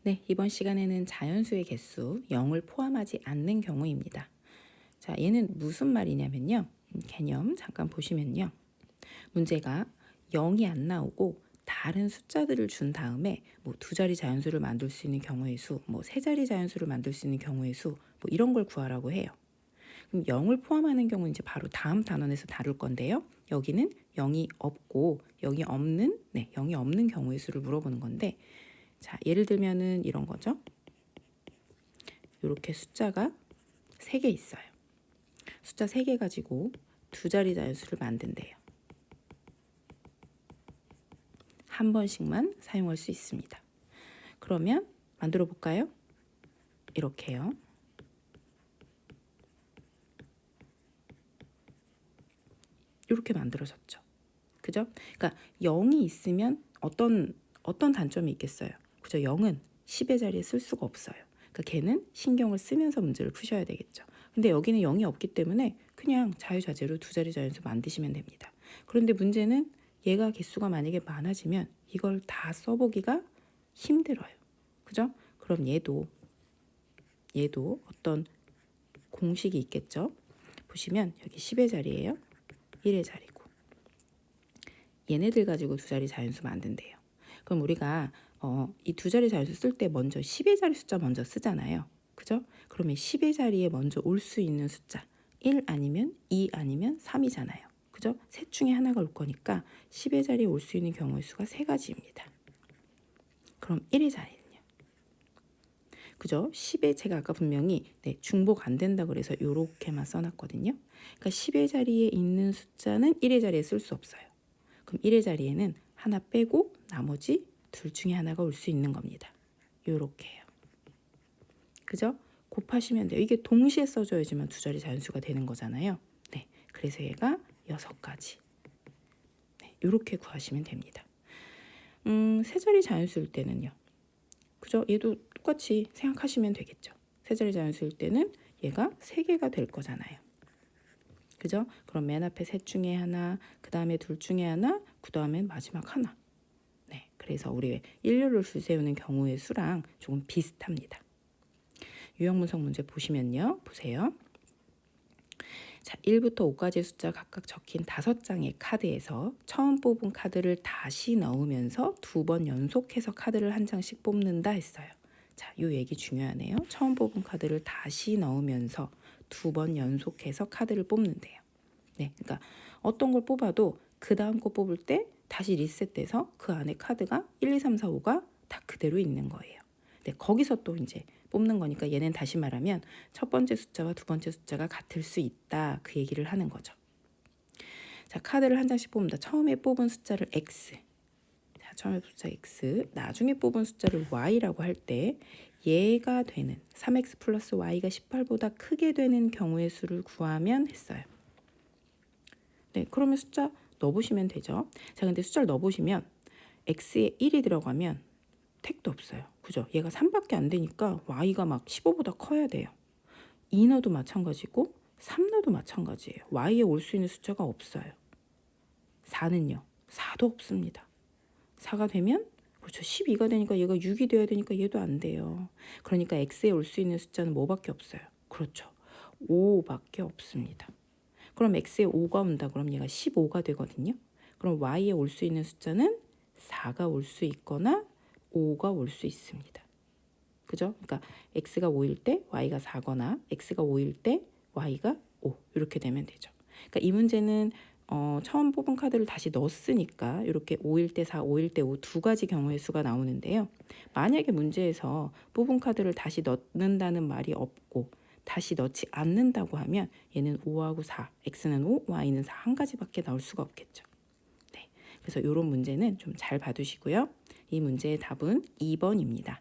네, 이번 시간에는 자연수의 개수 0을 포함하지 않는 경우입니다. 자, 얘는 무슨 말이냐면요. 개념 잠깐 보시면요. 문제가 0이 안 나오고 다른 숫자들을 준 다음에 뭐 두 자리 자연수를 만들 수 있는 경우의 수, 뭐 세 자리 자연수를 만들 수 있는 경우의 수, 뭐 이런 걸 구하라고 해요. 그럼 0을 포함하는 경우 이제 바로 다음 단원에서 다룰 건데요. 여기는 0이 없고 0이 없는 경우의 수를 물어보는 건데, 자, 예를 들면은 이런 거죠. 이렇게 숫자가 3개 있어요. 숫자 3개 가지고 두 자리 자연수를 만든대요. 한 번씩만 사용할 수 있습니다. 그러면 만들어 볼까요? 이렇게요. 이렇게 만들어졌죠. 그죠? 그러니까 0이 있으면 어떤 단점이 있겠어요? 그죠? 0은 10의 자리에 쓸 수가 없어요. 그러니까 걔는 신경을 쓰면서 문제를 푸셔야 되겠죠. 근데 여기는 0이 없기 때문에 그냥 자유자재로 두 자리 자연수 만드시면 됩니다. 그런데 문제는 얘가 개수가 만약에 많아지면 이걸 다 써보기가 힘들어요. 그죠? 그럼 얘도 어떤 공식이 있겠죠? 보시면 여기 10의 자리예요. 1의 자리고. 얘네들 가지고 두 자리 자연수 만든대요. 그럼 우리가 이 두 자리 자연수 쓸 때 먼저 10의 자리 숫자 먼저 쓰잖아요. 그죠? 그러면 10의 자리에 먼저 올 수 있는 숫자 1 아니면 2 아니면 3이잖아요. 그죠? 셋 중에 하나가 올 거니까 10의 자리에 올 수 있는 경우의 수가 3가지입니다. 그럼 1의 자리는요? 그죠? 10에 제가 아까 분명히 중복 안 된다 그래서 이렇게만 써놨거든요. 그러니까 10의 자리에 있는 숫자는 1의 자리에 쓸 수 없어요. 그럼 1의 자리에는 하나 빼고 나머지 둘 중에 하나가 올 수 있는 겁니다. 요렇게요. 그죠? 곱하시면 돼요. 이게 동시에 써줘야지만 두 자리 자연수가 되는 거잖아요. 네, 그래서 얘가 6가지. 네, 요렇게 구하시면 됩니다. 세 자리 자연수일 때는요. 그죠? 얘도 똑같이 생각하시면 되겠죠. 세 자리 자연수일 때는 얘가 3개가 될 거잖아요. 그죠? 그럼 맨 앞에 셋 중에 하나, 그 다음에 둘 중에 하나, 그 다음에 마지막 하나. 네, 그래서 우리 일렬로 줄 세우는 경우의 수랑 조금 비슷합니다. 유형분석 문제 보시면요. 보세요. 자, 1부터 5까지의 숫자 각각 적힌 5장의 카드에서 처음 뽑은 카드를 다시 넣으면서 2번 연속해서 카드를 한 장씩 뽑는다 했어요. 자, 이 얘기 중요하네요. 처음 뽑은 카드를 다시 넣으면서 2번 연속해서 카드를 뽑는데요. 네, 그러니까 어떤 걸 뽑아도 그 다음 거 뽑을 때 다시 리셋돼서 그 안에 카드가 1, 2, 3, 4, 5가 다 그대로 있는 거예요. 네, 거기서 또 이제 뽑는 거니까 얘는 다시 말하면 첫 번째 숫자와 두 번째 숫자가 같을 수 있다. 그 얘기를 하는 거죠. 자, 카드를 한 장씩 뽑는다. 처음에 뽑은 숫자를 X. 자, 처음에 숫자 X. 나중에 뽑은 숫자를 Y라고 할 때 얘가 되는 3X 플러스 Y가 18보다 크게 되는 경우의 수를 구하면 했어요. 네, 그러면 숫자 넣어보시면 되죠. 자, 근데 숫자를 넣어보시면 X에 1이 들어가면 택도 없어요. 그죠? 얘가 3밖에 안 되니까 Y가 막 15보다 커야 돼요. 2 넣어도 마찬가지고 3 넣어도 마찬가지예요. Y에 올 수 있는 숫자가 없어요. 4는요. 4도 없습니다. 4가 되면 그렇죠. 12가 되니까 얘가 6이 돼야 되니까 얘도 안 돼요. 그러니까 X에 올 수 있는 숫자는 뭐밖에 없어요? 그렇죠. 5밖에 없습니다. 그럼 X에 5가 온다 그럼 얘가 15가 되거든요. 그럼 Y에 올 수 있는 숫자는 4가 올 수 있거나 5가 올 수 있습니다. 그죠? 그러니까 X가 5일 때 Y가 4거나 X가 5일 때 Y가 5 이렇게 되면 되죠. 그러니까 이 문제는 처음 뽑은 카드를 다시 넣었으니까 이렇게 5일 때 4, 5일 때 5 두 가지 경우의 수가 나오는데요. 만약에 문제에서 뽑은 카드를 다시 넣는다는 말이 없고 다시 넣지 않는다고 하면 얘는 5하고 4, X는 5, Y는 4 한 가지밖에 나올 수가 없겠죠. 네, 그래서 이런 문제는 좀 잘 봐두시고요. 이 문제의 답은 2번입니다.